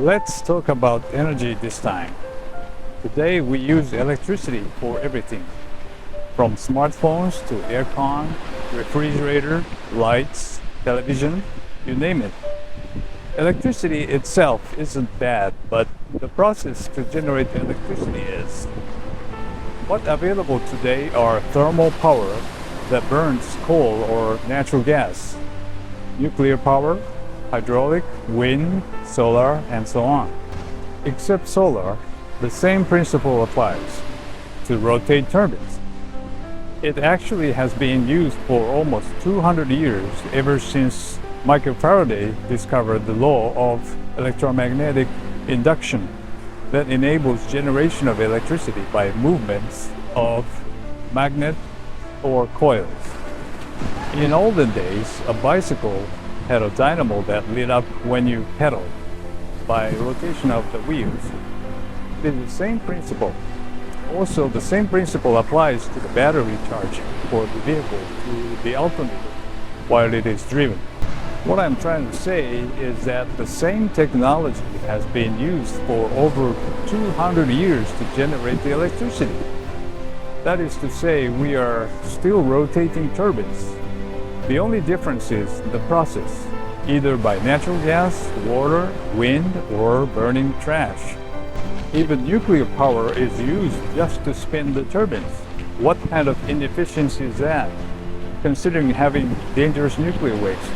Let's talk about energy this time. Today we use electricity for everything, from smartphones to aircon, refrigerator, lights, television, you name it. Electricity itself isn't bad, but the process to generate electricity is. What's available today are thermal power that burns coal or natural gas, nuclear power, hydraulic, wind, solar, and so on. Except solar, the same principle applies to rotate turbines. It actually has been used for almost 200 years, ever since Michael Faraday discovered the law of electromagnetic induction that enables generation of electricity by movements of magnet or coils. In olden days, a bicycle had a dynamo that lit up when you pedaled by rotation of the wheels. It is the same principle. Also, the same principle applies to the battery charge for the vehicle to the alternator while it is driven. What I'm trying to say is that the same technology has been used for over 200 years to generate the electricity. That is to say, we are still rotating turbines. The only difference is the process, either by natural gas, water, wind, or burning trash. Even nuclear power is used just to spin the turbines. What kind of inefficiency is that, considering having dangerous nuclear waste?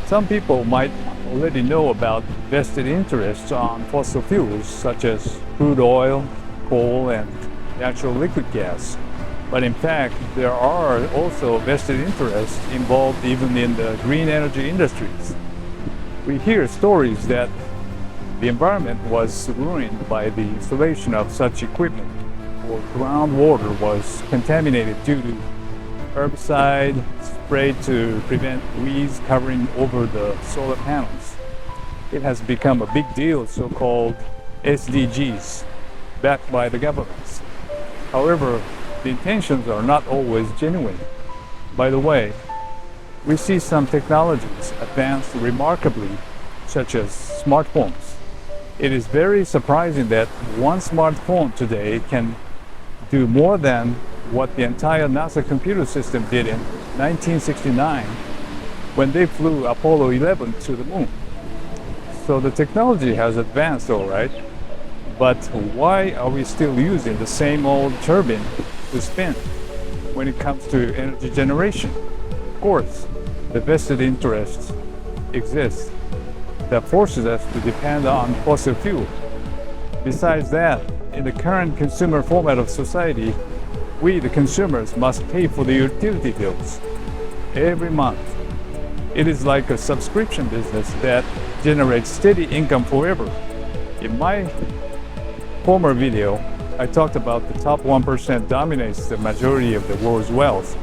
Some people might already know about vested interests on fossil fuels such as crude oil, coal, and natural liquid gas. But in fact, there are also vested interests involved even in the green energy industries. We hear stories that the environment was ruined by the installation of such equipment, or groundwater was contaminated due to herbicide sprayed to prevent weeds covering over the solar panels. It has become a big deal, so-called SDGs, backed by the governments. However, the intentions are not always genuine. By the way, we see some technologies advance remarkably, such as smartphones. It is very surprising that one smartphone today can do more than what the entire NASA computer system did in 1969 when they flew Apollo 11 to the moon. So the technology has advanced, all right, but why are we still using the same old turbine to spin when it comes to energy generation? Of course, the vested interests exist that forces us to depend on fossil fuel. Besides that, in the current consumer format of society, we, the consumers, must pay for the utility bills every month. It is like a subscription business that generates steady income forever. In my former video, I talked about the top 1% dominates the majority of the world's wealth.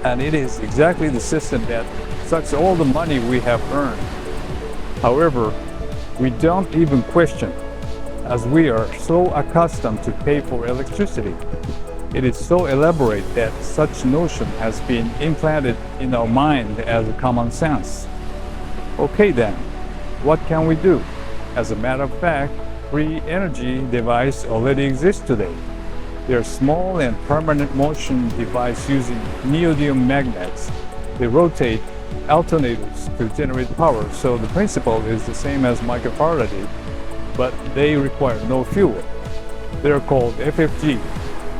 And it is exactly the system that sucks all the money we have earned. However, we don't even question, as we are so accustomed to pay for electricity. It is so elaborate that such notion has been implanted in our mind as a common sense. Okay then, what can we do? As a matter of fact, free energy device already exists today. They are small and permanent motion device using neodymium magnets. They rotate alternators to generate power, so the principle is the same as Michael Faraday, but they require no fuel. They are called FFG,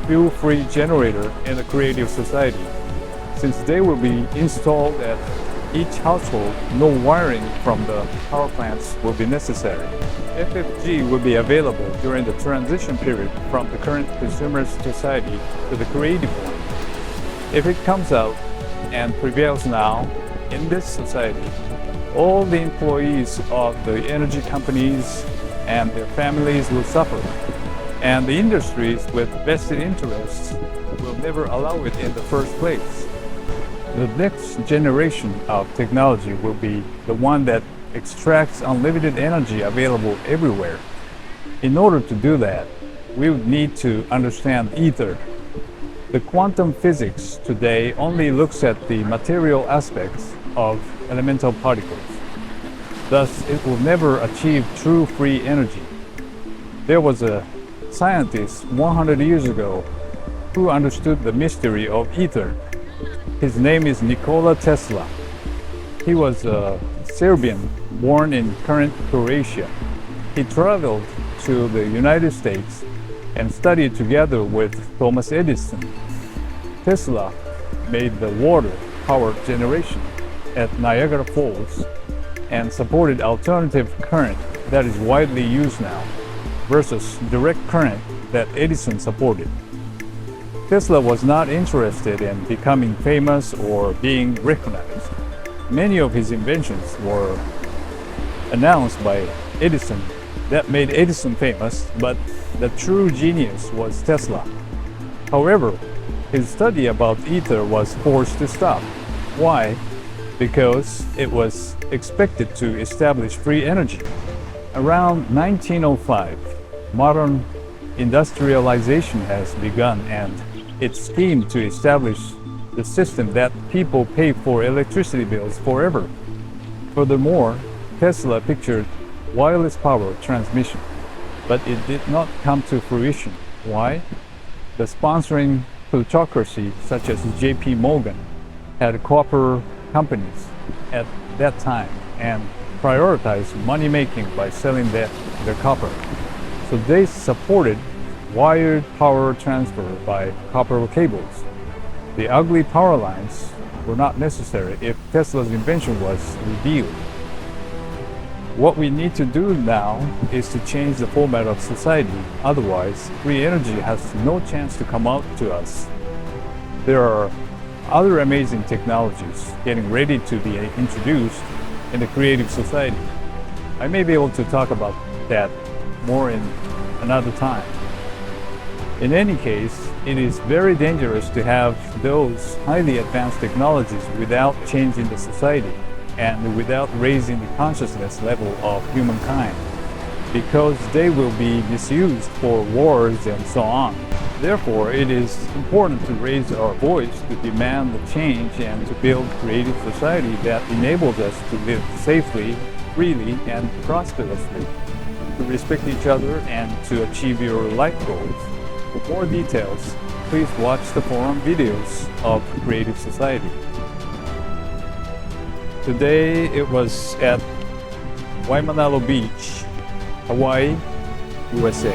fuel-free generator in the creative society. Since they will be installed at each household, no wiring from the power plants will be necessary. FFG will be available during the transition period from the current consumer society to the creative one. If it comes out and prevails now in this society, all the employees of the energy companies and their families will suffer, and the industries with vested interests will never allow it in the first place. The next generation of technology will be the one that extracts unlimited energy available everywhere. In order to do that, we would need to understand ether. The quantum physics today only looks at the material aspects of elemental particles. Thus, it will never achieve true free energy. There was a scientist 100 years ago who understood the mystery of ether. His name is Nikola Tesla. He was a Serbian born in current Croatia. He traveled to the United States and studied together with Thomas Edison. Tesla made the water power generation at Niagara Falls and supported alternative current that is widely used now versus direct current that Edison supported. Tesla was not interested in becoming famous or being recognized. Many of his inventions were announced by Edison that made Edison famous, but the true genius was Tesla. However, his study about ether was forced to stop. Why? Because it was expected to establish free energy. Around 1905, modern industrialization has begun, and its scheme to establish the system that people pay for electricity bills forever. Furthermore, Tesla pictured wireless power transmission, but it did not come to fruition. Why? The sponsoring plutocracy such as J.P. Morgan had copper companies at that time and prioritized money making by selling the copper. So they supported wired power transfer by copper cables. The ugly power lines were not necessary if Tesla's invention was revealed. What we need to do now is to change the format of society. Otherwise, free energy has no chance to come out to us. There are other amazing technologies getting ready to be introduced in the creative society. I may be able to talk about that more in another time. In any case, it is very dangerous to have those highly advanced technologies without changing the society and without raising the consciousness level of humankind, because they will be misused for wars and so on. Therefore, it is important to raise our voice to demand the change and to build a creative society that enables us to live safely, freely, and prosperously, to respect each other, and to achieve your life goals. For more details, please watch the forum videos of Creative Society. Today it was at Waimanalo Beach, Hawaii, USA.